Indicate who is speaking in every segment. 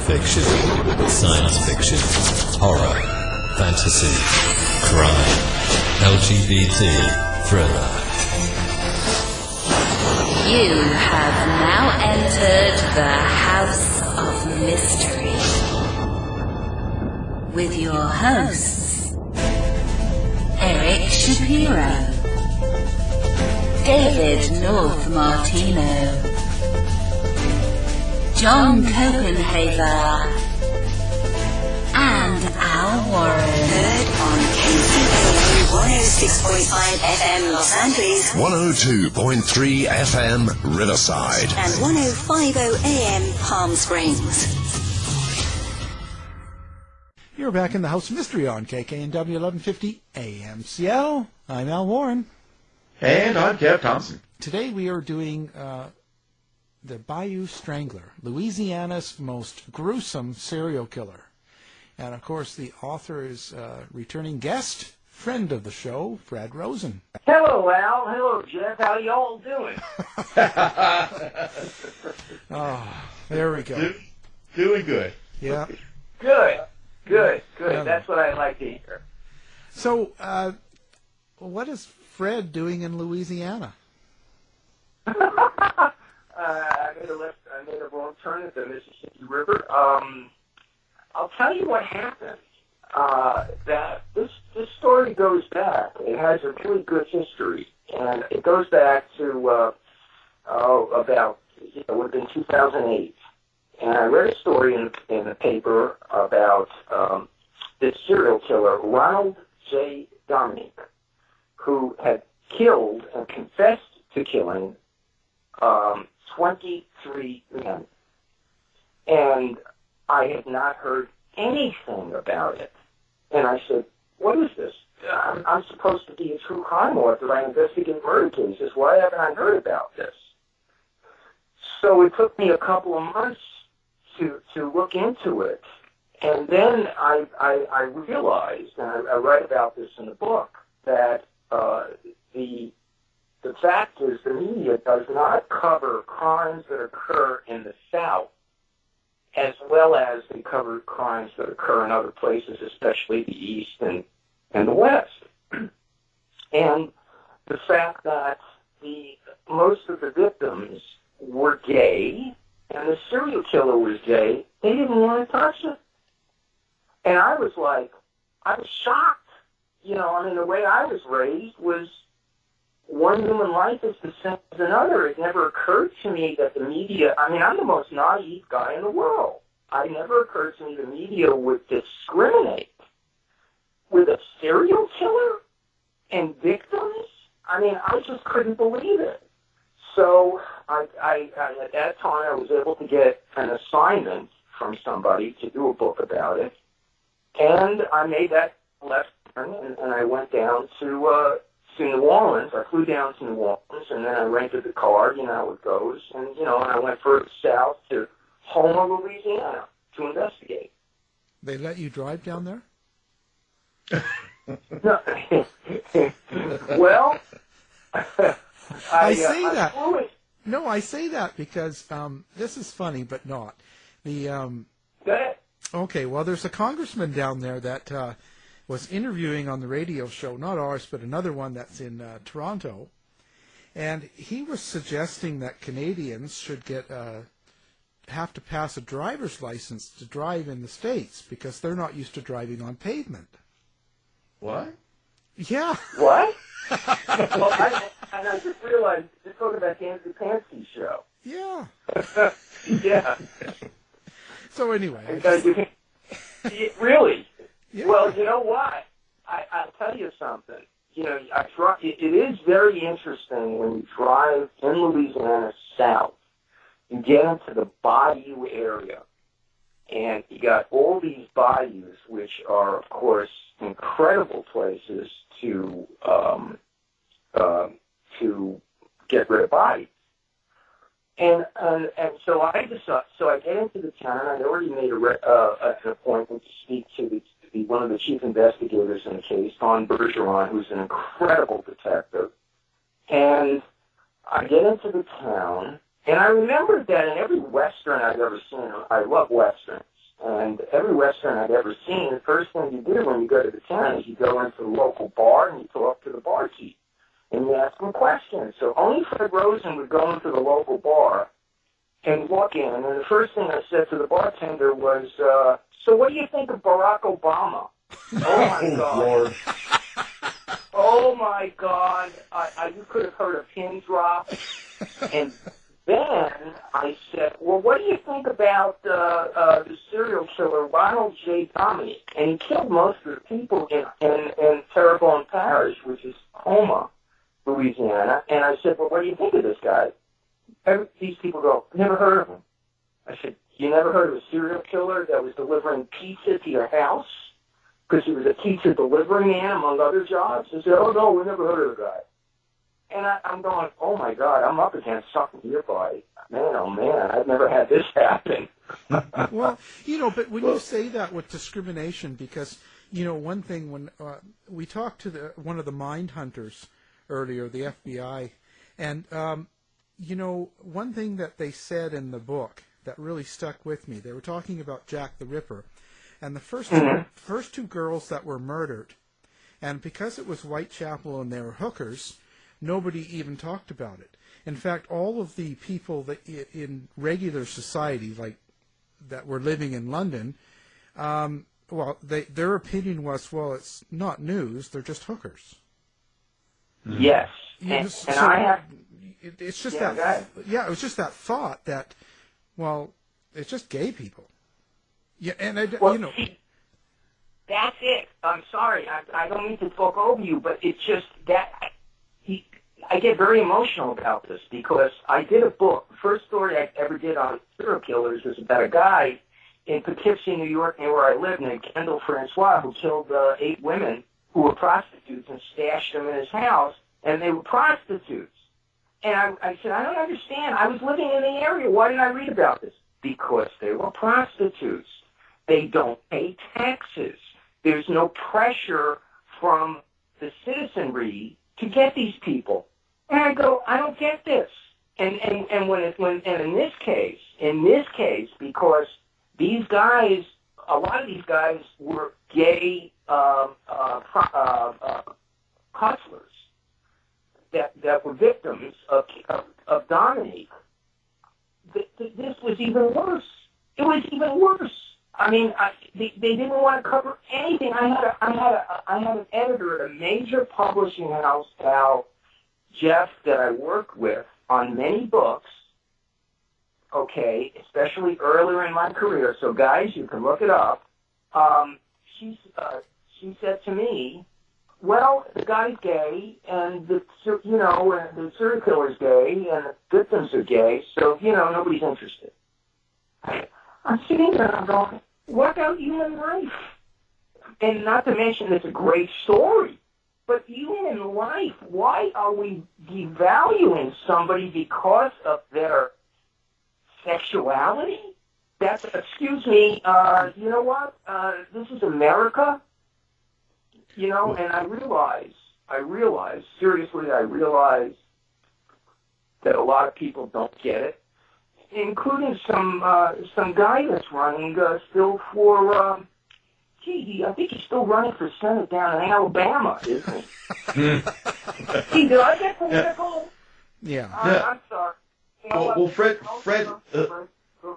Speaker 1: fiction, science fiction, horror, fantasy, crime, LGBT, thriller.
Speaker 2: You have now entered the House of Mystery with your hosts, Eric Shapiro, David North Martino, John Copenhaver, and Al Warren. Heard on KCAA 106.5 FM Los Angeles,
Speaker 3: 102.3 FM Riverside,
Speaker 2: and 105.0 AM Palm Springs.
Speaker 4: You're back in the House of Mystery on KKNW 1150 AM Seattle. I'm Al Warren.
Speaker 5: And I'm Kev Thompson.
Speaker 4: Today we are doing the Bayou Strangler, Louisiana's most gruesome serial killer. And, of course, the author is returning guest, friend of the show, Fred Rosen.
Speaker 6: Hello, Al. Hello, Jeff. How y'all doing?
Speaker 4: Oh, there we go.
Speaker 5: Doing good.
Speaker 4: Yeah.
Speaker 6: Good. That's what I like to hear.
Speaker 4: So, what is Fred doing in Louisiana?
Speaker 6: I made a wrong turn at the Mississippi River. I'll tell you what happened. That this story goes back. It has a really good history, and it goes back to about it would have been 2008. And I read a story in the paper about this serial killer, Ronald J. Dominique, who had killed and confessed to killing 23 men. And I had not heard anything about it. And I said, what is this? I'm supposed to be a true crime author. I investigate murder cases. Why haven't I heard about this? So it took me a couple of months to look into it. And then I realized, and I write about this in the book, that the fact is the media does not cover crimes that occur in the South as well as they cover crimes that occur in other places, especially the East and the West. And the fact that most of the victims were gay and the serial killer was gay, they didn't want to touch it. And I was shocked. The way I was raised was one human life is the same as another. It never occurred to me that the media, I'm the most naive guy in the world. It never occurred to me the media would discriminate with a serial killer and victims. I just couldn't believe it. So I at that time, I was able to get an assignment from somebody to do a book about it. And I made that left turn, and I went down to New Orleans. I flew down to New Orleans, and then I rented the car, how it goes. And, and I went further south to Homer, Louisiana to investigate.
Speaker 4: They let you drive down there?
Speaker 6: No. Well,
Speaker 4: I say that. No, I say that because this is funny, but not.
Speaker 6: Go ahead.
Speaker 4: Okay, well, there's a congressman down there that was interviewing on the radio show, not ours, but another one that's in Toronto, and he was suggesting that Canadians should have to pass a driver's license to drive in the States because they're not used to driving on pavement.
Speaker 5: What?
Speaker 4: Yeah.
Speaker 6: What? Well, I just realized this talking about the Andrew Pansky show.
Speaker 4: Yeah.
Speaker 6: Yeah.
Speaker 4: So anyway.
Speaker 6: Really?
Speaker 4: Yeah.
Speaker 6: Well, you know what? I'll tell you something. It is very interesting when you drive in Louisiana south. You get into the Bayou area, and you got all these bayous, which are, of course, incredible places to get rid of bodies. And so I get into the town, and I already made an appointment to speak to one of the chief investigators in the case, Don Bergeron, who's an incredible detective. And I get into the town, and I remembered that in every Western I've ever seen, I love Westerns, And every Western I'd ever seen, the first thing you do when you go to the town is you go into the local bar and you talk to the barkeep. And you ask them questions. So only Fred Rosen would go into the local bar and walk in. And the first thing I said to the bartender was, so what do you think of Barack Obama? Oh, my God.
Speaker 5: Lord.
Speaker 6: Oh, my God. You could have heard a pin drop. And then I said, well, what do you think about the serial killer Ronald J. Dominique? And he killed most of the people in Terrebonne Parish, which is Houma, Louisiana. And I said, well, what do you think of this guy? These people go, never heard of him. I said, you never heard of a serial killer that was delivering pizza to your house? Because he was a pizza delivery man, among other jobs. I said, oh, no, we never heard of the guy. And I'm going, oh, my God, I'm up against something nearby. Man, oh, man, I've never had this happen.
Speaker 4: Well, but when you say that with discrimination, because, one thing when we talked to one of the mind hunters earlier, the FBI, and, one thing that they said in the book that really stuck with me, they were talking about Jack the Ripper, and the first two girls that were murdered, and because it was Whitechapel and they were hookers, nobody even talked about it. In fact, all of the people that in regular society, like that were living in London, their opinion was, well, it's not news; they're just hookers.
Speaker 6: Yes,
Speaker 4: it's just it was just that thought that, well, it's just gay people. Yeah, and
Speaker 6: see, that's it. I'm sorry, I don't mean to talk over you, but it's just that. I get very emotional about this because I did a book. The first story I ever did on serial killers was about a guy in Poughkeepsie, New York, near where I live, named Kendall Francois, who killed 8 women who were prostitutes and stashed them in his house, and they were prostitutes. And I said, I don't understand. I was living in the area. Why didn't I read about this? Because they were prostitutes. They don't pay taxes. There's no pressure from the citizenry to get these people. And I go, I don't get this. And in this case, because these guys, a lot of these guys were gay hustlers that were victims of Dominique. This was even worse. It was even worse. I mean, they didn't want to cover anything. I had an editor at a major publishing house, pal, Jeff, that I worked with on many books, okay, especially earlier in my career. So, guys, you can look it up. She said to me, well, the guy's gay, and the serial killer's gay, and the victims are gay, so, nobody's interested. I'm sitting there and I'm going, what about human life? And not to mention it's a great story, but human life, why are we devaluing somebody because of their sexuality? Excuse me, you know what? This is America, and I realize, seriously, that a lot of people don't get it, including some guy that's running still for, I think he's still running for Senate down in Alabama, isn't he? Did I get political?
Speaker 4: Yeah.
Speaker 6: I'm sorry.
Speaker 5: Well, Fred,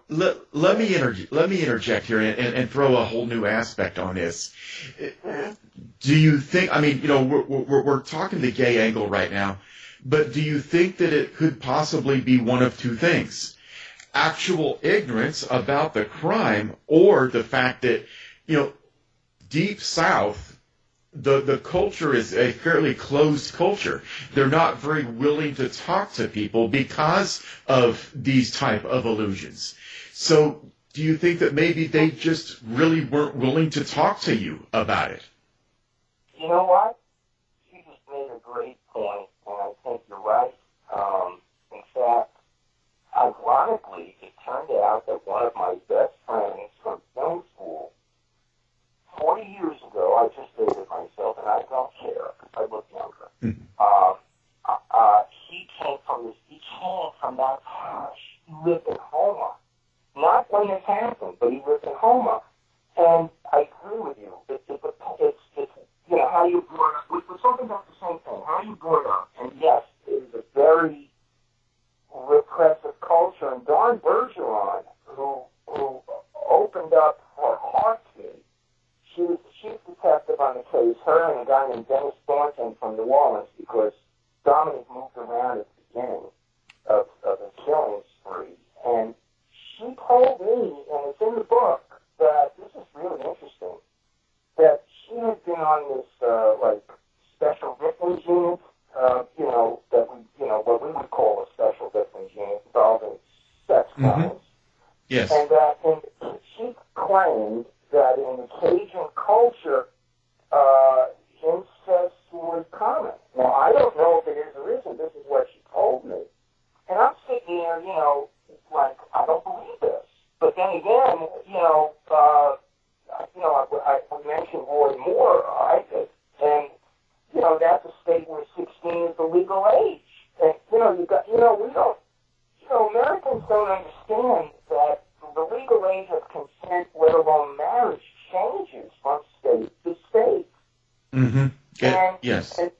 Speaker 5: let me interject here and throw a whole new aspect on this. Do you think? I mean, we're talking the gay angle right now, but do you think that it could possibly be one of two things? Actual ignorance about the crime, or the fact that, deep south, the culture is a fairly closed culture. They're not very willing to talk to people because of these type of illusions. So do you think that maybe they just really weren't willing to talk to you about it?
Speaker 6: You know what? You just made a great point, and I think you're right. In fact, ironically, it turned out that one of my best friends from film school, 40 years ago, I just dated myself, and I don't care because I look younger. He came from that parish. He lived in Houma. Not when this happened, but he lived in Houma. And I agree with you. It's how you brought up. We're talking about the same thing. How you brought up. And yes, it is a very repressive culture. And Dawn Bergeron, who opened up her heart to me, she was the chief detective on the case, her and a guy named Dennis Thornton from New Orleans, because Dominique moved around at the beginning of the killing spree. And she told me, and it's in the book, that this is really interesting, that she had been on this, special victims unit, what we would call a special victims unit involving sex crimes.
Speaker 5: Yes.
Speaker 6: And she claimed that in the Cajun culture, incest was common. Now, I don't know if it is or isn't. This is what she told me. And I'm sitting there, I don't believe this. But then again, I mentioned Roy Moore, I think, and, that's a state where 16 is the legal age. And, Americans don't understand that the legal age of consent, let alone marriage, changes from state to state.
Speaker 5: Mm-hmm.
Speaker 6: And,
Speaker 5: yes.
Speaker 6: And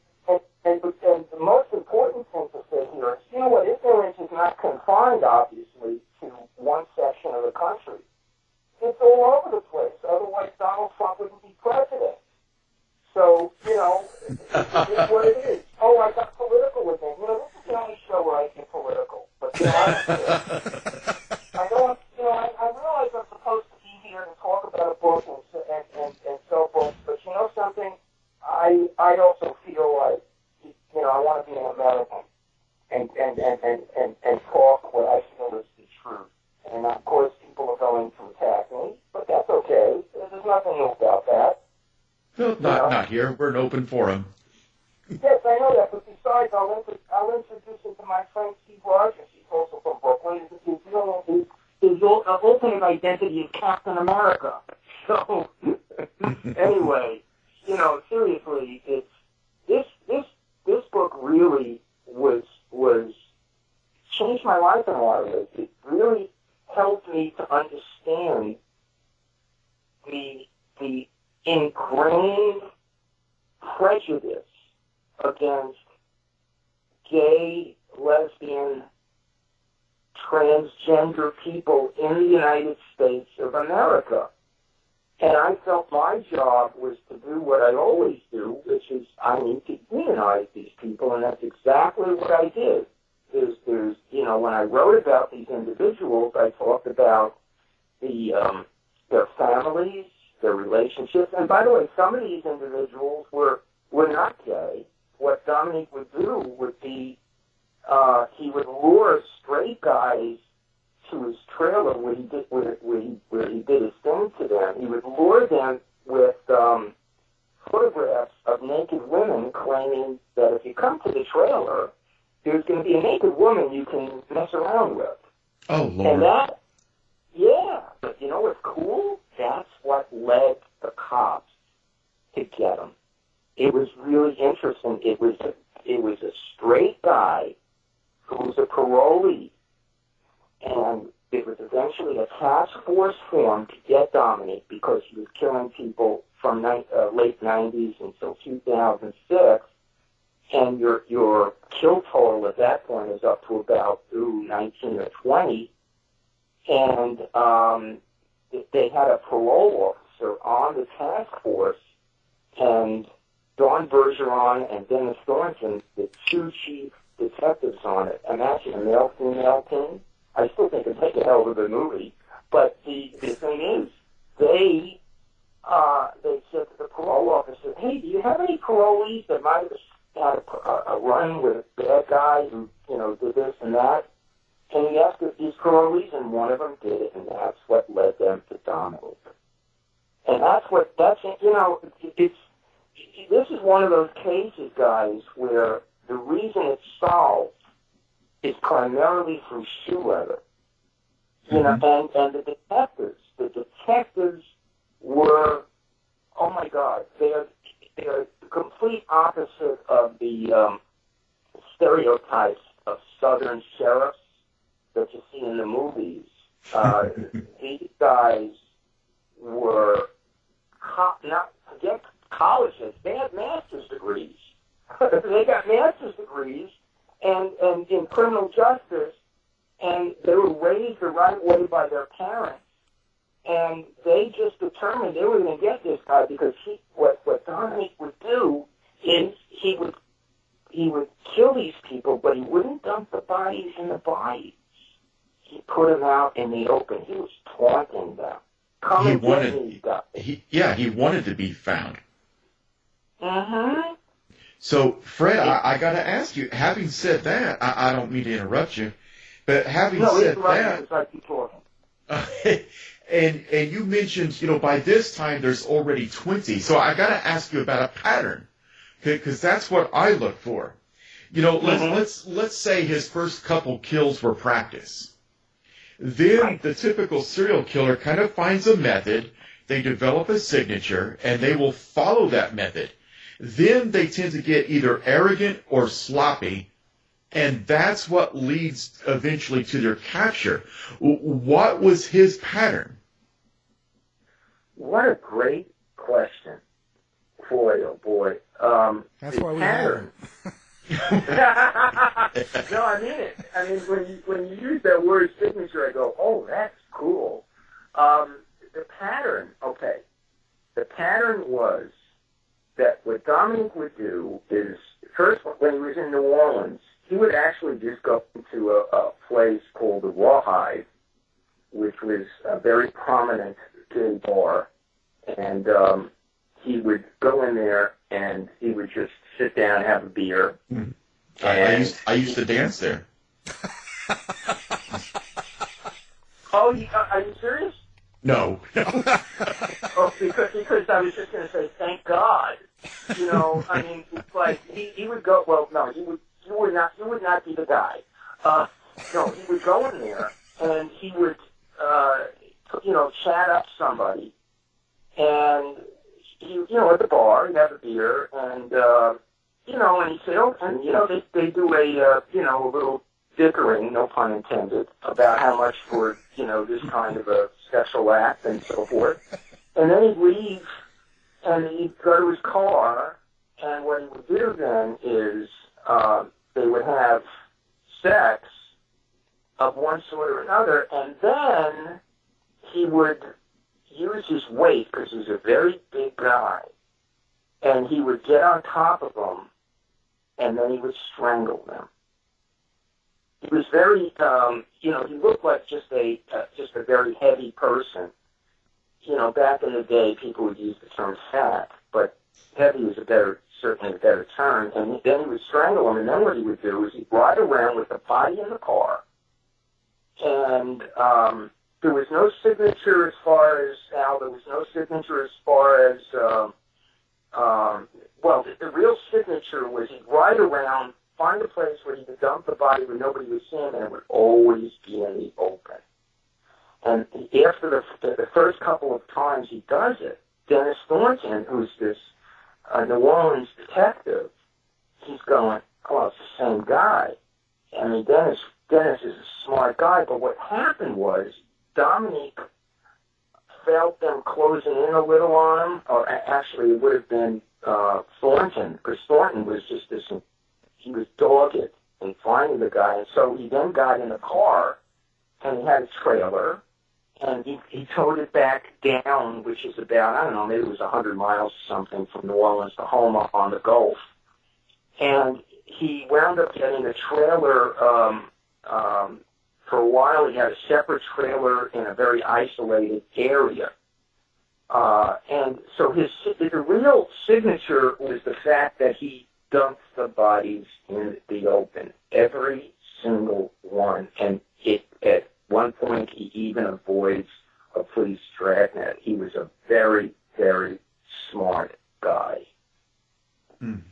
Speaker 6: the most important thing to say here is, ignorance is not confined, obviously, to one section of the country. It's all over the place. Otherwise, Donald Trump wouldn't be president. So, it is what it is. Oh, I got political with him. This is the only show where I get political. But, I realize I'm supposed to be here to talk about a book and so forth. But you know something? I also feel like, I want to be an American and talk what I feel is the truth. And of course, people are going to attack me, but that's okay. There's nothing new about that.
Speaker 5: No, not here. We're an open forum.
Speaker 6: Yes, I know that. But besides, I'll introduce him to my friend Steve Rogers. He's also from Brooklyn. His ultimate identity is Captain America. So anyway, seriously, this book really was changed my life in a lot of ways. It really helped me to understand the ingrained prejudice against gay, lesbian, transgender people in the United States of America. And I felt my job was to do what I always do, which is I need to demonize these people, and that's exactly what I did. There's when I wrote about these individuals, I talked about their families, their relationships, and by the way, some of these individuals were not gay. What Dominique would do would be he would lure straight guys to his trailer where he did his thing to them. He would lure them with photographs of naked women, claiming that if you come to the trailer, there's going to be a naked woman you can mess around with.
Speaker 5: Oh, Lord.
Speaker 6: And but you know what's cool? That's what led the cops to get him. It was really interesting. It was a straight guy who was a parolee, and it was eventually a task force formed to get Dominique because he was killing people from late 90s until 2006, and your kill total at that point is up to about 19 or 20, and they had a parole officer on the task force, and Dawn Bergeron and Dennis Thornton, the two chief detectives on it. Imagine a male-female team. I still think it'd make a hell of a movie. But the thing is, they said to the parole officer, "Hey, do you have any parolees that might have had a run with a bad guy who, did this and that?" And he asked if these parolees, and one of them did it, and that's what led them to Dominique. And this is one of those cases, guys, where the reason it's solved is primarily through shoe leather. And the detectives were, oh my God, they're the complete opposite of the stereotypes of Southern sheriffs that you see in the movies. These guys were not forget colleges. They had master's degrees. They got master's degrees and in criminal justice, and they were raised the right way by their parents. And they just determined they were going to get this guy because what Dominique would do is he would kill these people, but he wouldn't dump the bodies in the bayous. He put them out in the open. He was taunting them. He
Speaker 5: wanted to be found.
Speaker 6: Mm-hmm.
Speaker 5: So, Fred, I got to ask you, having said that, I don't mean to interrupt you, but having said that,
Speaker 6: it's like you're talking.
Speaker 5: and you mentioned, by this time there's already 20. So I got to ask you about a pattern, because that's what I look for. Let's say his first couple kills were practice. Then the typical serial killer kind of finds a method, they develop a signature, and they will follow that method. Then they tend to get either arrogant or sloppy, and that's what leads eventually to their capture. What was his pattern?
Speaker 6: What a great question. Boy, oh boy.
Speaker 4: That's why we have him.
Speaker 6: No, I mean it. I mean, when you use that word signature, I go, oh, that's cool. The pattern, okay. The pattern was that what Dominique would do is, first, when he was in New Orleans, he would actually just go to a place called the Rawhide, which was a very prominent gay bar, and he would go in there and he would just sit down and have a beer.
Speaker 5: Mm. I used to dance there.
Speaker 6: Oh, are you serious?
Speaker 5: No.
Speaker 6: Oh, because I was just going to say, thank God. I mean, it's like he would go. Well, no, he would not be the guy. No, he would go in there and he would, chat up somebody, and he, at the bar, he'd have a beer, and and he'd say, oh, and they do a little dickering, no pun intended, about how much for this kind of a sexual act and so forth, and then he'd leave and he'd go to his car, and what he would do then is they would have sex of one sort or another, and then he would use his weight, because he's a very big guy, and he would get on top of them, and then he would strangle them. He was very, he looked like just a very heavy person. Back in the day, people would use the term fat, but heavy is certainly a better term. And then he would strangle him, and then what he would do is he'd ride around with the body in the car, and there was no signature as far as the real signature was he'd ride around, find a place where he could dump the body where nobody would see him, and it would always be in the open. And after the first couple of times he does it, Dennis Thornton, who's this New Orleans detective, he's going, oh, it's the same guy. I mean, Dennis is a smart guy, but what happened was Dominique felt them closing in a little on him, or actually it would have been Thornton, because Thornton was just he was dogged in finding the guy, and so he then got in a car, and he had a trailer, and he towed it back down, which is about, I don't know, maybe it was 100 miles or something from New Orleans to Houma on the Gulf, and he wound up getting a trailer. For a while, he had a separate trailer in a very isolated area. And so the real signature was the fact that he dumped the bodies in the open, every single one. And at one point, he even avoids a police dragnet. He was a very, very smart guy.
Speaker 5: Mm.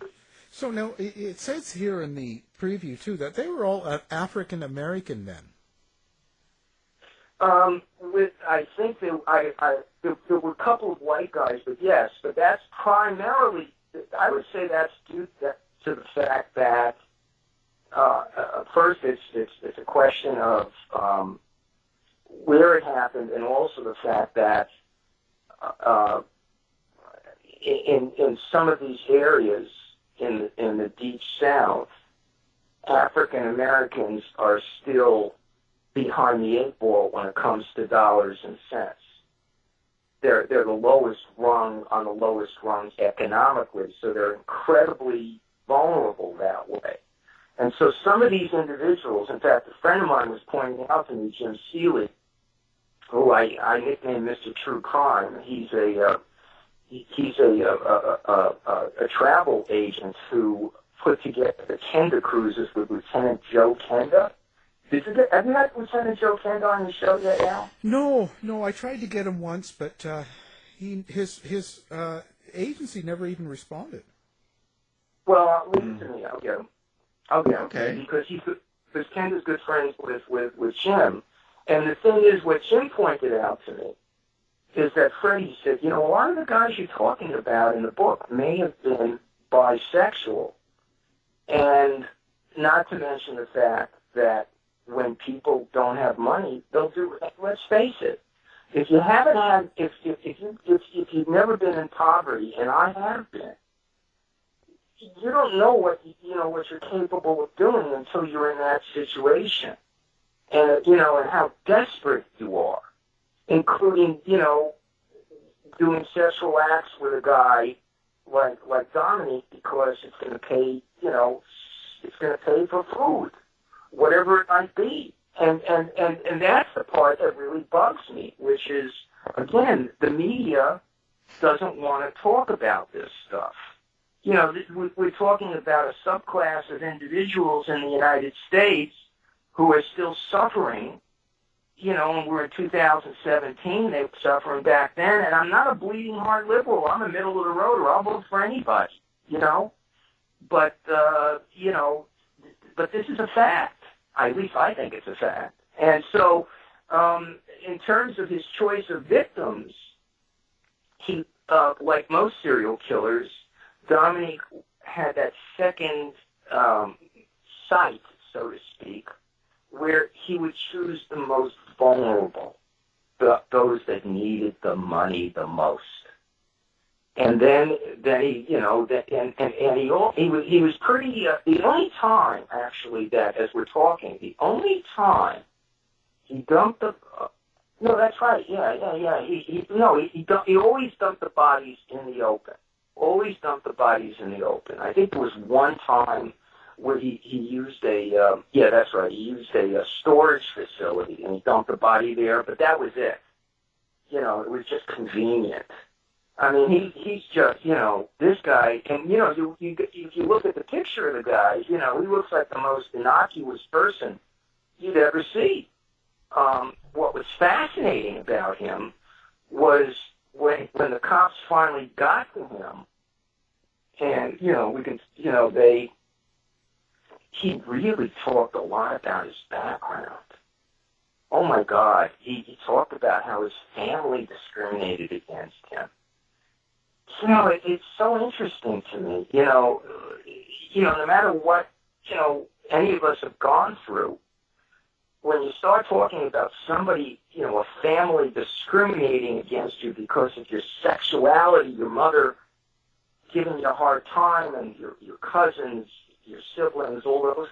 Speaker 4: So now, it says here in the preview, too, that they were all African-American men.
Speaker 6: I think there were a couple of white guys, but yes, but that's primarily, I would say that's due to the fact that first it's a question of where it happened, and also the fact that in some of these areas in the Deep South, African Americans are still behind the eight ball when it comes to dollars and cents. They're the lowest rung on the lowest rung economically, so they're incredibly vulnerable that way. And so some of these individuals, in fact, a friend of mine was pointing out to me, Jim Seeley, who I nicknamed Mr. True Crime. He's a travel agent who put together the Kenda cruises with Lieutenant Joe Kenda. Have you had Lieutenant Joe Kenda on your show yet, Al?
Speaker 4: No, I tried to get him once, but his agency never even responded.
Speaker 6: Well, leave it to me. I'll get him.
Speaker 5: Okay.
Speaker 6: Because Kenda's good friends with Jim. And the thing is, what Jim pointed out to me is that Freddie said, a lot of the guys you're talking about in the book may have been bisexual. And not to mention the fact that when people don't have money, they'll do, let's face it, if you haven't had, if you've never been in poverty, and I have been, you don't know what you're capable of doing until you're in that situation. And, and how desperate you are, including, doing sexual acts with a guy like Dominique because it's going to pay, it's going to pay for food, whatever it might be. And that's the part that really bugs me, which is, again, the media doesn't want to talk about this stuff. We're talking about a subclass of individuals in the United States who are still suffering, and we're in 2017, they were suffering back then, and I'm not a bleeding heart liberal. I'm a middle of the roader. I'll vote for anybody, But, but this is a fact. At least I think it's a fact. And so, in terms of his choice of victims, he, like most serial killers, Dominique had that second sight, so to speak, where he would choose the most vulnerable, those that needed the money the most. And then he, he was pretty, the only time, actually, that, as we're talking, the only time he dumped the, no, that's right, he always dumped the bodies in the open. Always dumped the bodies in the open. I think there was one time where he used he used a storage facility and he dumped the body there, but that was it. It was just convenient. I mean, he's just, this guy, and, if you look at the picture of the guy, he looks like the most innocuous person you'd ever see. What was fascinating about him was when the cops finally got to him, and, he really talked a lot about his background. Oh, my God. He talked about how his family discriminated against him. It's so interesting to me. No matter what, any of us have gone through, when you start talking about somebody, a family discriminating against you because of your sexuality, your mother giving you a hard time, and your cousins, your siblings, all those,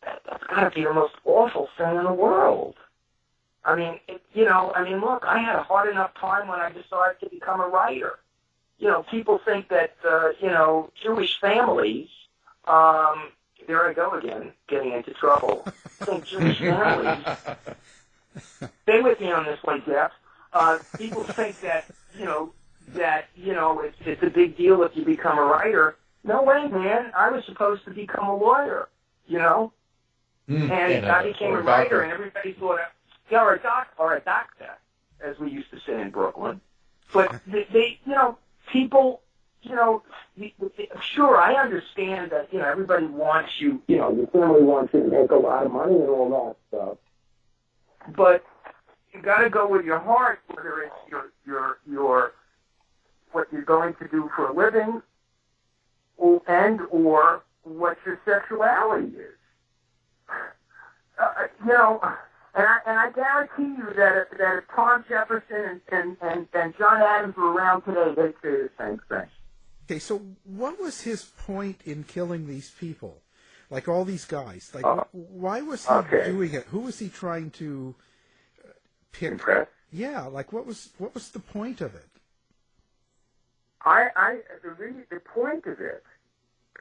Speaker 6: that's got to be the most awful thing in the world. I mean, look, I had a hard enough time when I decided to become a writer. People think that, Jewish families, there I go again, getting into trouble. I think Jewish families, stay with me on this one, Jeff. People think that, it's a big deal if you become a writer. No way, man. I was supposed to become a lawyer, and I became a writer, and everybody thought, or a doctor, as we used to say in Brooklyn. But they people, sure, I understand that, everybody wants you, your family wants you to make a lot of money and all that stuff. But you got to go with your heart, whether it's your what you're going to do for a living, or what your sexuality is. And I guarantee you that if Tom Jefferson and John Adams were around today, they'd say the same thing.
Speaker 4: Okay, so what was his point in killing these people? Like all these guys? Like, why was he doing it? Who was he trying to pick?
Speaker 6: Impress?
Speaker 4: Yeah, like what was the point of it?
Speaker 6: The point of it,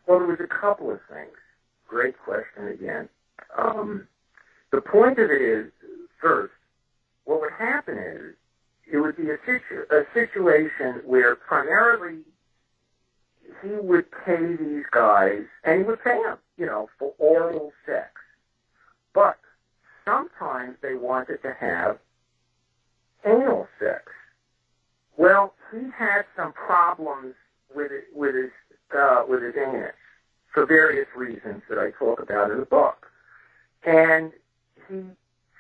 Speaker 6: well, there was a couple of things. Great question again. The point of it is, first, what would happen is, it would be a situation where primarily he would pay these guys, and he would pay them, for oral sex. But sometimes they wanted to have anal sex. Well, he had some problems with his anus for various reasons that I talk about in the book, and he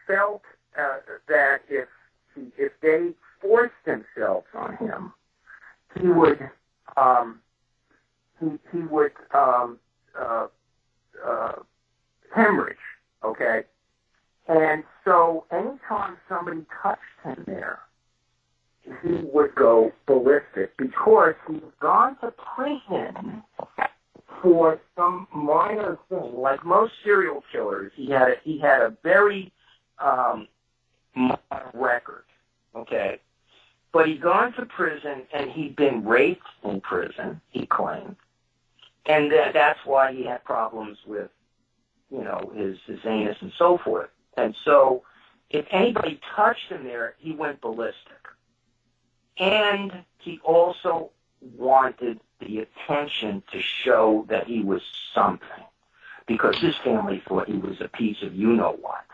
Speaker 6: felt that if they forced themselves on him, he would hemorrhage. Okay, and so anytime somebody touched him there, he would go ballistic because he'd gone to prison for some minor thing. Like most serial killers, he had a very minor record. Okay, but he'd gone to prison and he'd been raped in prison, he claimed, and that's why he had problems with, his anus and so forth. And so, if anybody touched him there, he went ballistic. And he also wanted the attention to show that he was something, because his family thought he was a piece of you-know-what,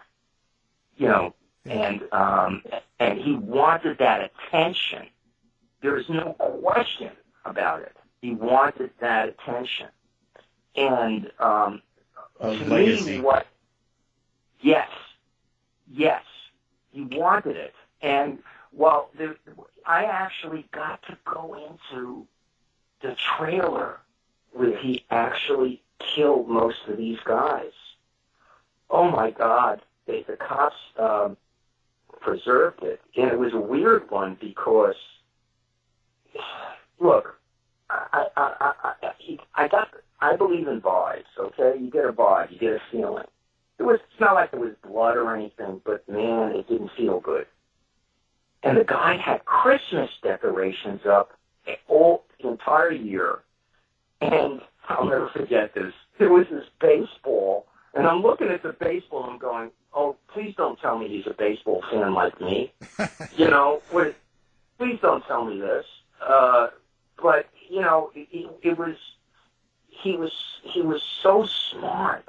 Speaker 6: and he wanted that attention. There's no question about it. He wanted that attention. And to
Speaker 5: legacy.
Speaker 6: me, yes, he wanted it. And I actually got to go into the trailer where he actually killed most of these guys. Oh my God! The cops preserved it, and it was a weird one because, look, I believe in vibes. Okay, you get a vibe, you get a feeling. It's not like there was blood or anything, but man, it didn't feel good. And the guy had Christmas decorations up all the entire year. And I'll never forget this. There was this baseball, and I'm looking at the baseball and I'm going, oh, please don't tell me he's a baseball fan like me. Please don't tell me this. But, he was so smart.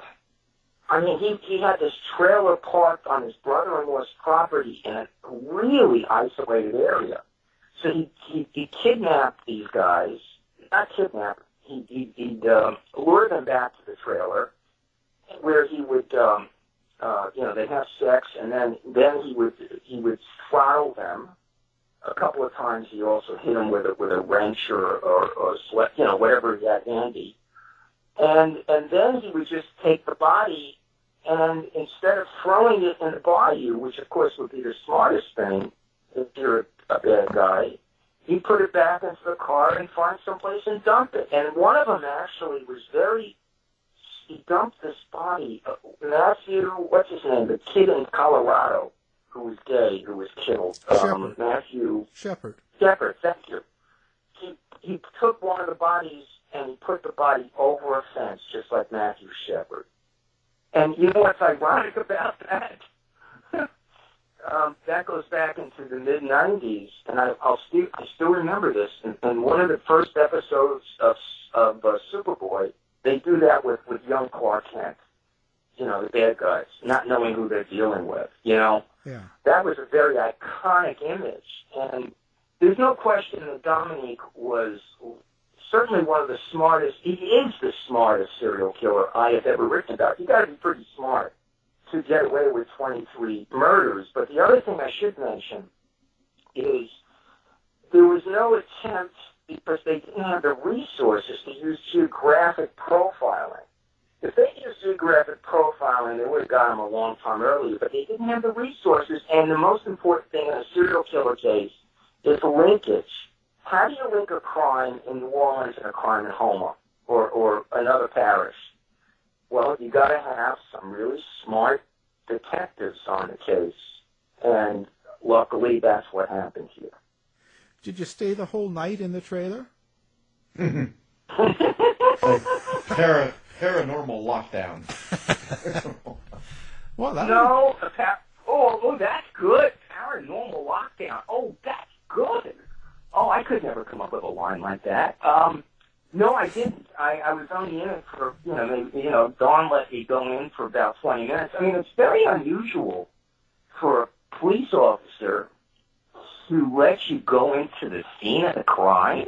Speaker 6: I mean, he had this trailer parked on his brother-in-law's property in a really isolated area. So he kidnapped these guys. Not kidnapped. He'd lure them back to the trailer, where he would, they'd have sex, and then he would throttle them. A couple of times he also hit them with a wrench or sweat, whatever he had handy. And then he would just take the body, and instead of throwing it in the bayou, which of course would be the smartest thing if you're a bad guy, he put it back into the car and find someplace and dump it. And one of them actually was he dumped this body, Matthew, what's his name, the kid in Colorado who was gay, who was killed. Matthew
Speaker 4: Shepard,
Speaker 6: thank you. He took one of the bodies and he put the body over a fence, just like Matthew Shepard. And you know what's ironic about that? That goes back into the mid-'90s, and I still remember this. In one of the first episodes of Superboy, they do that with young Clark Kent, the bad guys, not knowing who they're dealing with, Yeah. That was a very iconic image, and there's no question that Dominique was certainly one of the smartest. He is the smartest serial killer I have ever written about. You got to be pretty smart to get away with 23 murders. But the other thing I should mention is there was no attempt, because they didn't have the resources, to use geographic profiling. If they used geographic profiling, they would have got him a long time earlier, but they didn't have the resources. And the most important thing in a serial killer case is the linkage how do you link a crime in New Orleans and a crime in Houma or another parish? Well, you got to have some really smart detectives on the case, and luckily that's what happened here.
Speaker 4: Did you stay the whole night in the trailer?
Speaker 5: Paranormal lockdown.
Speaker 4: Well, that
Speaker 6: No, that's good. Paranormal lockdown. Oh, that's good. Oh, I could never come up with a line like that. No, I didn't. I was only in it for, Dawn let me go in for about 20 minutes. I mean, it's very unusual for a police officer to let you go into the scene of the crime.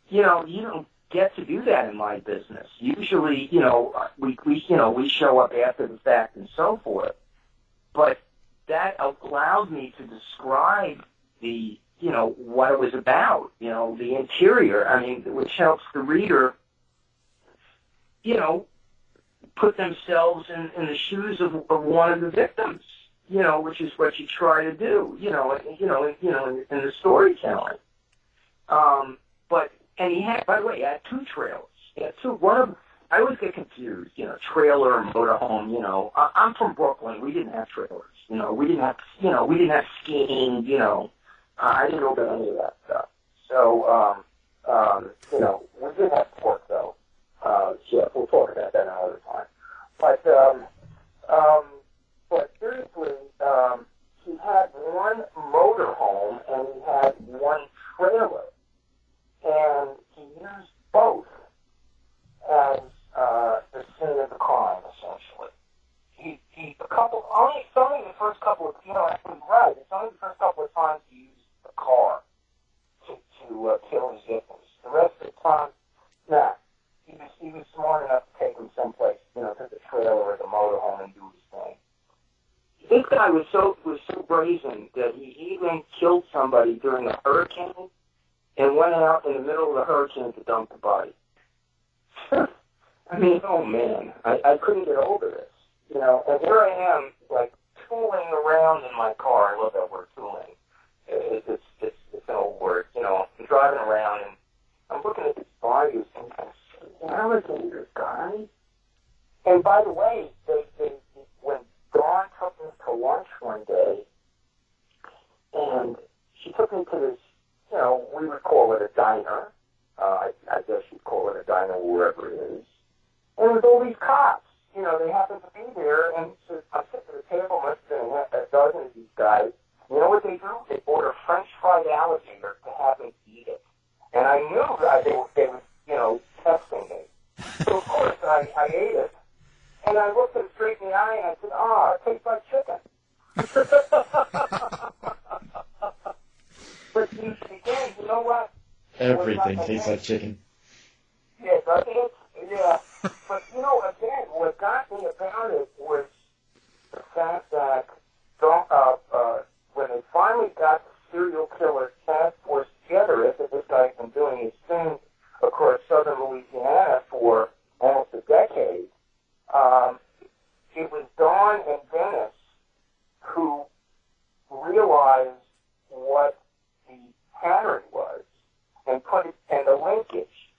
Speaker 6: You don't get to do that in my business. Usually, we show up after the fact and so forth. But that allowed me to describe what it was about, the interior, which helps the reader, put themselves in the shoes of one of the victims, which is what you try to do, in the storytelling. And he had, by the way, he had two trailers. He had two. I always get confused, trailer and motorhome. I'm from Brooklyn. We didn't have trailers. We didn't have skiing. I didn't know about any of that stuff. So, we did have pork though. Yeah, we'll talk about that another time. But seriously, he had one motorhome and he had one trailer. And he used both as the scene of the crime, essentially. Only the first couple of, right, it's only the first couple of times he used the car to kill his victims. The rest of the time, he was smart enough to take them someplace, to the trailer or the motorhome and do his thing. This guy was so brazen that he even killed somebody during a hurricane and went out in the middle of the hurricane to dump the body. Oh man, I couldn't get over this, and here I am, like, tooling around in my car. I love that word, tooling. It's an old word, I'm driving around and I'm looking at these Bayous and I'm alligators, guys. And by the way, when Dawn took me to lunch one day, and she took me to this, we would call it a diner. I guess you'd call it a diner wherever it is. And with all these cops, they happen to be there, and so I'm sitting at the table, must have been a dozen of these guys. You know what they do? They order French fried alligator to have them eat it. And I knew that they were, testing me. So of course I ate it. And I looked them straight in the eye and I said, it tastes like chicken. But again, you know what?
Speaker 5: Everything tastes like chicken.
Speaker 6: Yeah, doesn't it? Yeah. But, again, what got me about it was the fact that when they finally got the serial killer task force together, after this guy's been doing his thing across southern Louisiana for almost a decade, it was Dawn and Dennis who realized what the pattern was and put it, and the linkage,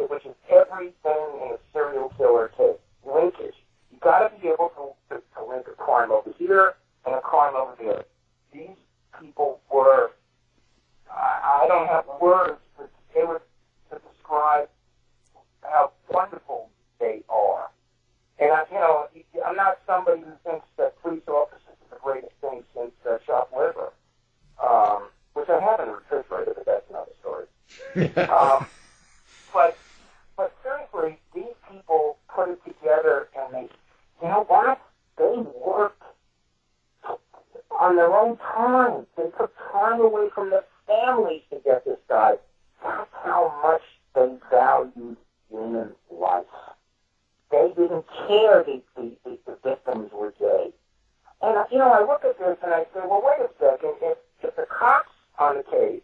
Speaker 6: which is everything in a serial killer case. Linkage. You got to be able to link a crime over here and a crime over there. These people were, I don't have words, but they were to describe how wonderful they are. And I'm not somebody who thinks that police officers are the greatest thing since chopped liver, which I have in the refrigerator, but that's another story. But seriously, these people put it together, and they worked on their own time. They took time away from their families to get this guy. That's how much they valued human life. They didn't care the victims were gay. And, I look at this and I say, well, wait a second. If the cops on the case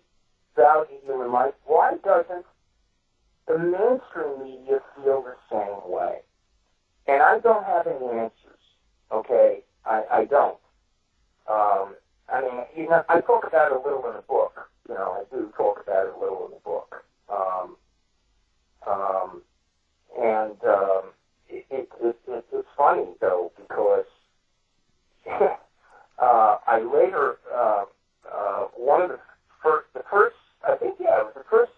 Speaker 6: value human life, why doesn't the mainstream media feel the same way? And I don't have any answers, okay? I don't. I talk about it a little in the book. I do talk it's funny though, because I later one of the first I think it was the first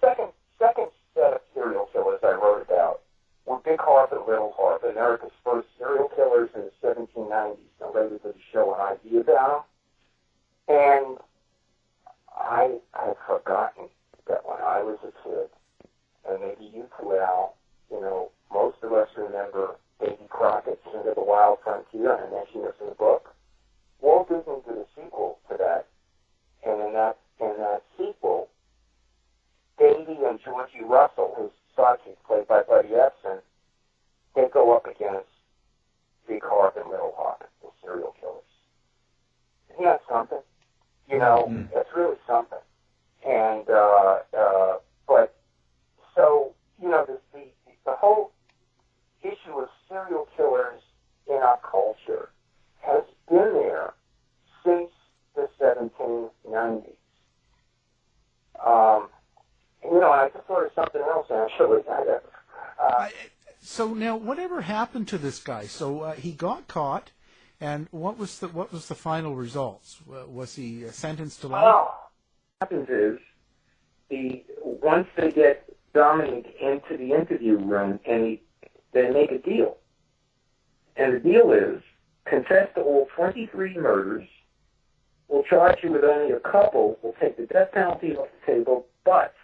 Speaker 6: second set of serial killers I wrote about were Big Harp and Little Harp, America's first serial killers in the 1790s. Now later did show an idea about them, and I had forgotten that when I was a kid, and maybe you too, Al, most of us remember Davy Crockett's Into the Wild Frontier, and I mentioned this in the book. Walt Disney did a sequel to that, and in that sequel, Davy and Georgie Russell, who's sidekick played by Buddy Ebsen, they go up against Big Harp and Little Harp, the serial killers. Isn't that something? That's really something. And but so the whole issue of serial killers in our culture has been there since the 1790s. And I just thought of something else actually.
Speaker 4: So now, whatever happened to this guy? So he got caught, and what was the final results? Was he sentenced to life?
Speaker 6: What happens is once they get Dominique into the interview room, and they make a deal, and the deal is confess to all 23 murders. We'll charge you with only a couple. We'll take the death penalty off the table, but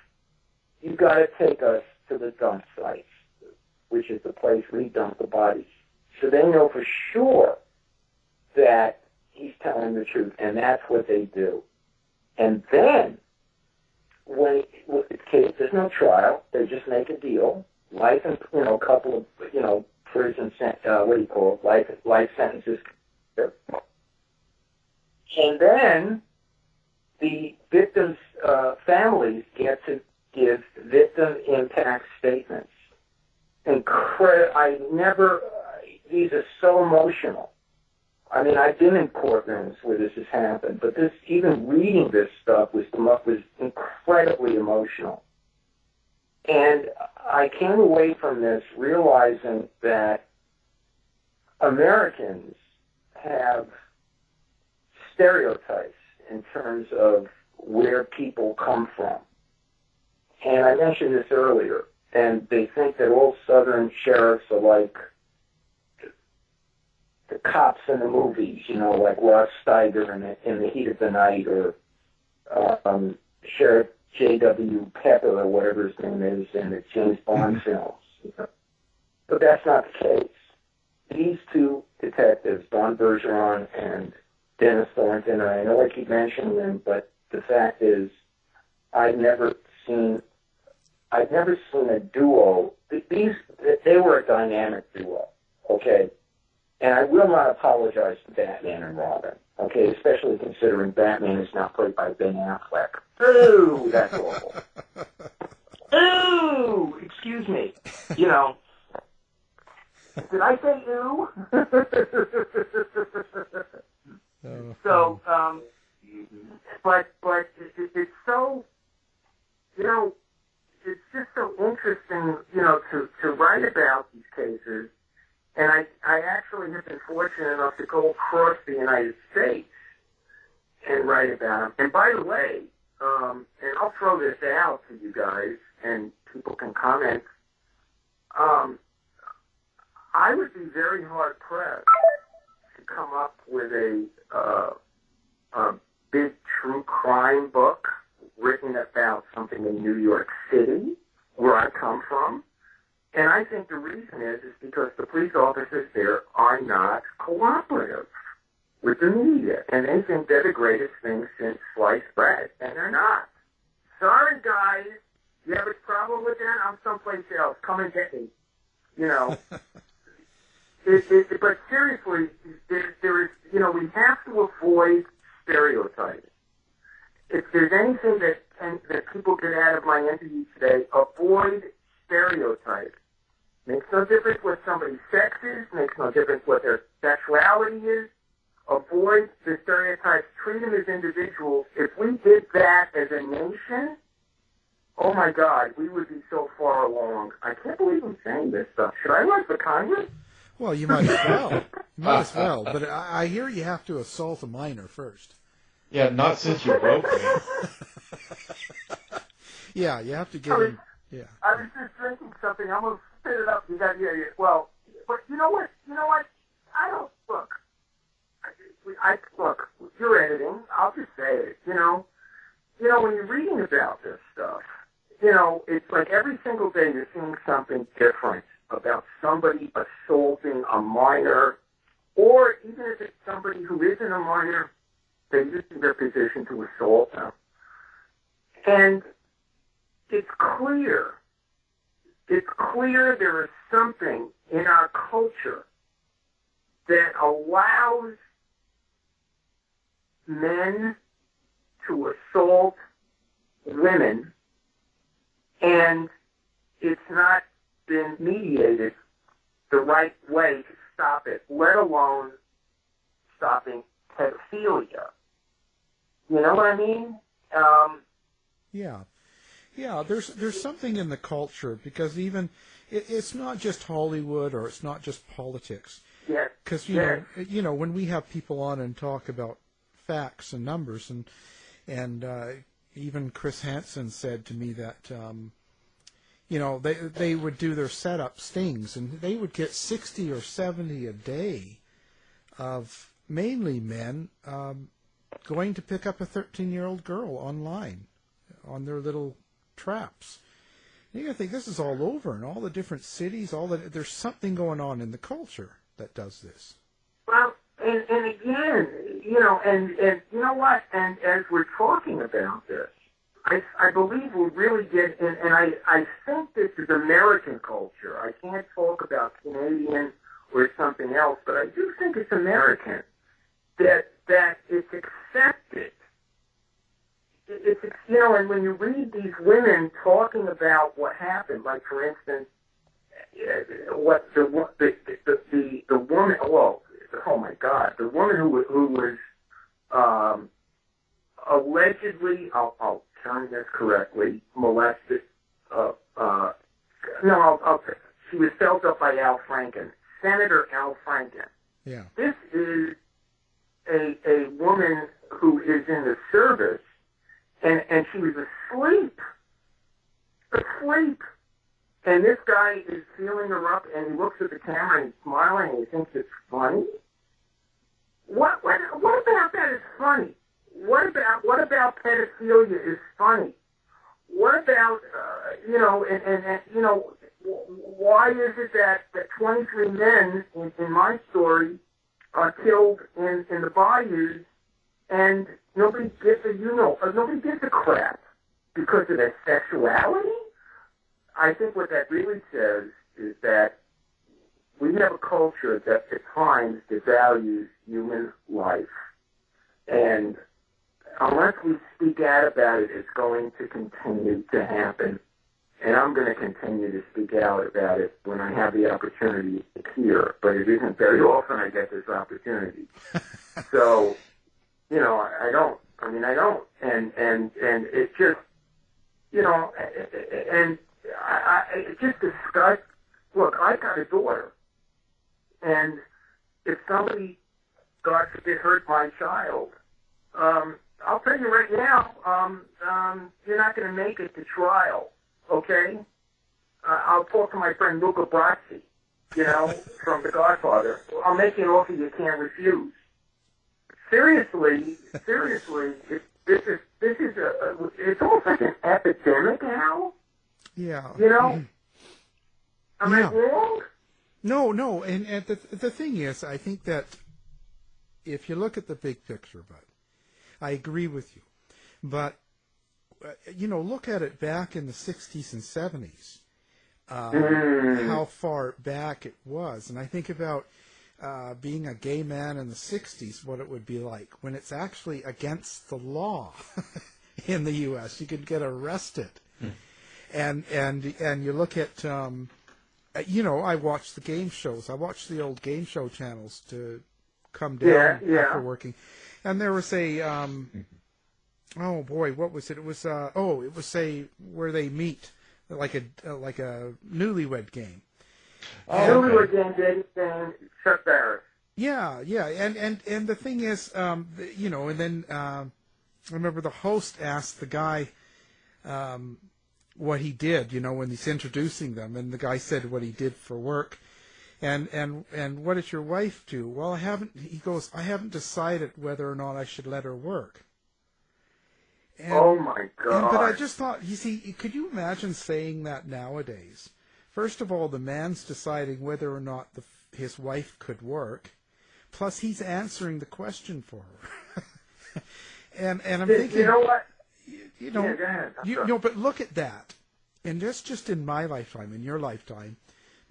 Speaker 6: you've got to take us to the dump sites, which is the place where he dumped the bodies. So they know for sure that he's telling the truth, and that's what they do. And then, when there's no trial, they just make a deal, life and, a couple of, prison, life sentences. And then the victims' families get to give victim impact statements. These are so emotional. I mean, I've been in courtrooms where this has happened, but even reading this stuff was incredibly emotional. And I came away from this realizing that Americans have stereotypes in terms of where people come from. And I mentioned this earlier, and they think that all Southern sheriffs are like the cops in the movies, like Ross Steiger in The Heat of the Night, or Sheriff J.W. Pepper, or whatever his name is, in the James Bond films. But that's not the case. These two detectives, Don Bergeron and Dennis Thornton, I know I keep mentioning them, but the fact is, I've never seen a duo. They were a dynamic duo, okay? And I will not apologize to Batman and Robin, okay? Especially considering Batman is now played by Ben Affleck. Ooh, that's awful. Ooh, excuse me. Did I say ooh? So, but it's so, it's just so interesting, to write about these cases. And I actually have been fortunate enough to go across the United States and write about them. And by the way, and I'll throw this out to you guys, and people can comment, I would be very hard-pressed to come up with a big true crime book written about something in New York City, where I come from. And I think the reason is because the police officers there are not cooperative with the media. And they think they're the greatest thing since sliced bread. And they're not. Sorry, guys. You have a problem with that? I'm someplace else. Come and get me. But seriously, there is, we have to avoid stereotypes. If there's anything that people get out of my interview today, avoid stereotypes. Makes no difference what somebody's sex is, makes no difference what their sexuality is. Avoid the stereotypes, treat them as individuals. If we did that as a nation, oh my God, we would be so far along. I can't believe I'm saying this stuff. Should I run for Congress?
Speaker 4: Well, you might as well. You might as well. But I hear you have to assault a minor first.
Speaker 5: Yeah, not since you broke me.
Speaker 4: Yeah, you have to get him. Yeah.
Speaker 6: I was just drinking something. I'm going to spit it up. You got yeah. Well, but you know what? I don't look. Look. You're editing. I'll just say it. You know, when you're reading about this stuff, it's like every single day you're seeing something different about somebody assaulting a minor, or even if it's somebody who isn't a minor, they're using their position to assault them. And it's clear there is something in our culture that allows men to assault women, and it's not been mediated the right way to stop it, let alone stopping pedophilia. You know what I mean?
Speaker 4: Yeah. There's something in the culture, because even it's not just Hollywood or it's not just politics.
Speaker 6: Yes.
Speaker 4: Because you know when we have people on and talk about facts and numbers, and even Chris Hansen said to me that they would do their setup stings, and they would get 60 or 70 a day of mainly men going to pick up a 13-year-old girl online on their little traps. And you got to think this is all over in all the different cities. There's something going on in the culture that does this.
Speaker 6: Well, and again, and you know what? And as we're talking about this, I believe we really get, and I think this is American culture. I can't talk about Canadian or something else, but I do think it's American that it's accepted. It's and when you read these women talking about what happened, like for instance, what the woman, well, oh my God, the woman who was allegedly, I'll term this correctly, molested. She was felt up by Al Franken, Senator Al Franken.
Speaker 4: Yeah.
Speaker 6: This is a woman who is in the service, and she was asleep. And this guy is feeling her up, and he looks at the camera and he's smiling, and he thinks it's funny. What about that is funny? What about pedophilia is funny? What about why is it that 23 men in my story are killed in the bayous, and nobody gives a crap because of their sexuality? I think what that really says is that we have a culture that at times devalues human life. And unless we speak out about it, it's going to continue to happen. And I'm going to continue to speak out about it when I have the opportunity here. But it isn't very often I get this opportunity. So, I don't. And it just, and it just disgusts. Look, I got a daughter. And if somebody, God forbid, hurt my child, I'll tell you right now, you're not going to make it to trial, okay? I'll talk to my friend Luca Brasi, from The Godfather. I'll make you an offer you can't refuse. Seriously, this is it's almost like an epidemic now.
Speaker 4: Yeah.
Speaker 6: Am I wrong?
Speaker 4: No, and the thing is, I think that if you look at the big picture, Bud, I agree with you. But, look at it back in the 60s and 70s, how far back it was. And I think about being a gay man in the 60s, what it would be like when it's actually against the law in the U.S. You could get arrested. And you look at... I watch the game shows. I watch the old game show channels to come down after working. And there was a oh boy, what was it? It was it was say where they meet, like a newlywed game.
Speaker 6: Newlywed game, David Payne, Chuck Barris.
Speaker 4: Yeah, and the thing is, you know, and then I remember the host asked the guy what he did, you know, when he's introducing them, and the guy said what he did for work, and what did your wife do? Well, I haven't. He goes, I haven't decided whether or not I should let her work. And,
Speaker 6: oh my God!
Speaker 4: But I just thought, you see, could you imagine saying that nowadays? First of all, the man's deciding whether or not his wife could work. Plus, he's answering the question for her. and I'm thinking,
Speaker 6: you know what?
Speaker 4: You know,
Speaker 6: yeah, go ahead.
Speaker 4: you know, but look at that, and that's just in my lifetime, in your lifetime,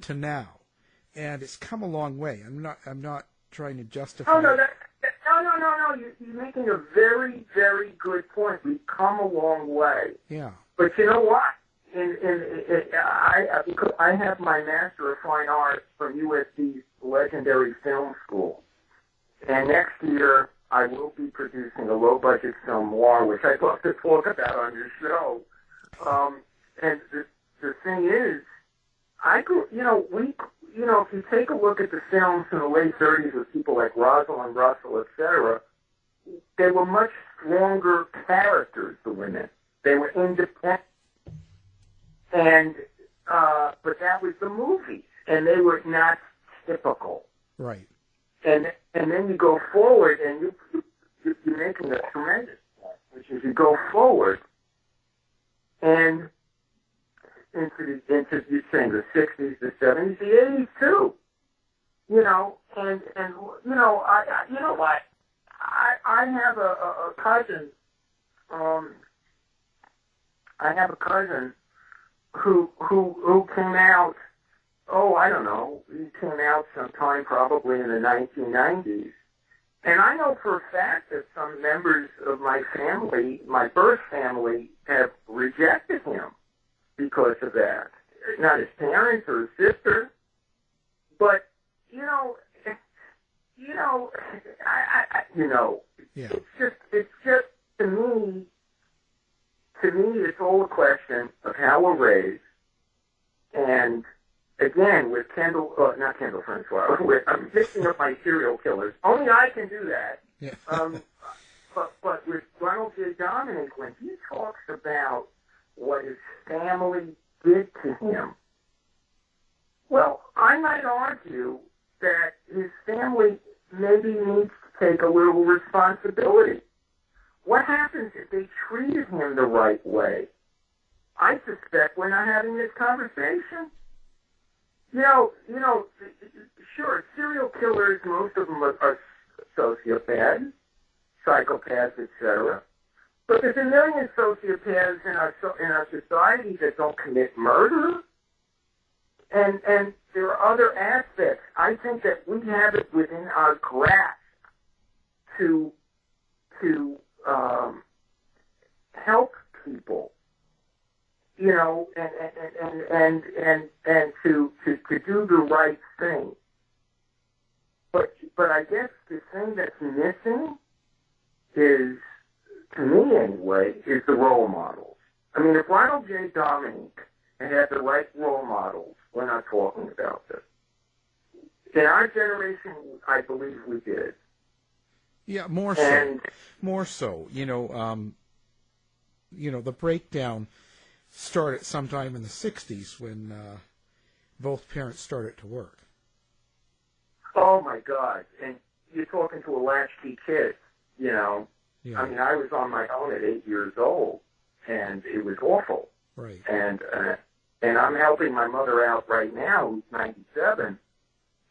Speaker 4: to now, and it's come a long way. I'm not trying to justify.
Speaker 6: Oh no, no. You're making a very, very good point. We've come a long way.
Speaker 4: Yeah.
Speaker 6: But you know what? I have my Master of Fine Arts from USC's legendary film school. And next year, I will be producing a low-budget film noir, which I'd love to talk about on your show. And the thing is, if you take a look at the films in the late 30s with people like Rosalind Russell, etc., they were much stronger characters, the women. They were independent. And, but that was the movies, and they were not typical.
Speaker 4: Right.
Speaker 6: And then you go forward, and you're making a tremendous point, which is you go forward, and into you're saying the 60s, the 70s, the 80s too. You know, and you know, you know what? I have a cousin. I have a cousin who came out. Oh, I don't know. He came out sometime probably in the 1990s. And I know for a fact that some members of my family, my birth family, have rejected him because of that. Not his parents or his sister, but
Speaker 4: Yeah.
Speaker 6: It's just to me, it's all a question of how we're raised. And again, with not Kendall Francois, I'm mixing up my serial killers. Only I can do that.
Speaker 4: Yeah.
Speaker 6: But with Ronald J. Dominique, when he talks about what his family did to him, well, I might argue that his family maybe needs to take a little responsibility. What happens if they treated him the right way? I suspect we're not having this conversation. You know, sure, serial killers, most of them are sociopaths, psychopaths, etc. But there's a million sociopaths in our society that don't commit murder. And there are other aspects. I think that we have it within our grasp to help people, you know, and to do the right thing. But I guess the thing that's missing is, to me anyway, is the role models. I mean, if Ronald J. Dominique had the right role models, we're not talking about this. In our generation, I believe we did.
Speaker 4: Yeah, more so. You know, the breakdown started sometime in the 60s when both parents started to work.
Speaker 6: Oh, my God. And you're talking to a latchkey kid, you know.
Speaker 4: Yeah.
Speaker 6: I mean, I was on my own at 8 years old, and it was awful.
Speaker 4: Right.
Speaker 6: And I'm helping my mother out right now, who's 97,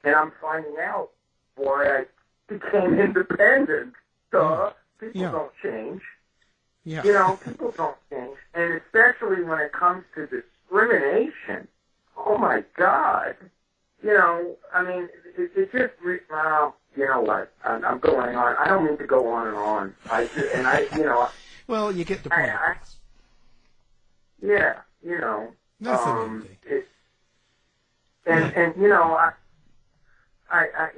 Speaker 6: and I'm finding out why I became independent. People don't change.
Speaker 4: Yeah.
Speaker 6: You know, people don't change. And especially when it comes to discrimination, oh my God. You know, I mean, it just, well, you know what, I'm going on. I don't mean to go on and on.
Speaker 4: Well, you get the point.
Speaker 6: Yeah, you know.
Speaker 4: That's the main thing.
Speaker 6: And you know,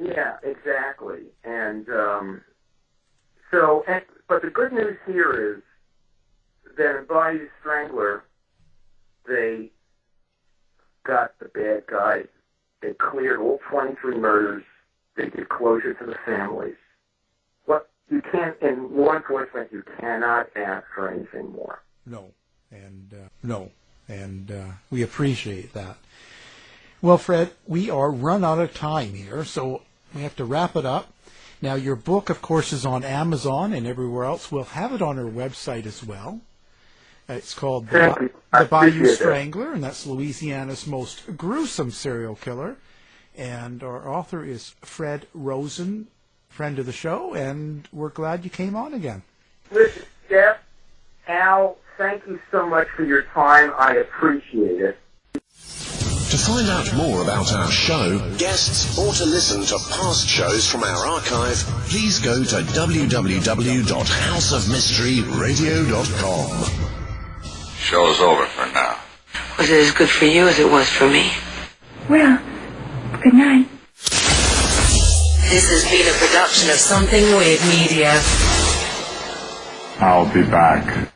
Speaker 6: yeah, exactly. And but the good news here is that in Bayou Strangler, they got the bad guys. They cleared all 23 murders. They did closure to the families. What you can't, in law enforcement, you cannot ask for anything more.
Speaker 4: No, and we appreciate that. Well, Fred, we are run out of time here, so we have to wrap it up. Now, your book, of course, is on Amazon and everywhere else. We'll have it on our website as well. It's called The Bayou Strangler, and that's Louisiana's most gruesome serial killer. And our author is Fred Rosen, friend of the show, and we're glad you came on again.
Speaker 6: Listen, Jeff, Al, thank you so much for your time. I appreciate it.
Speaker 3: To find out more about our show, guests, or to listen to past shows from our archive, please go to www.houseofmysteryradio.com.
Speaker 7: Show's over for now.
Speaker 8: Was it as good for you as it was for me?
Speaker 9: Well, good night.
Speaker 2: This has been a production of Something Weird Media.
Speaker 7: I'll be back.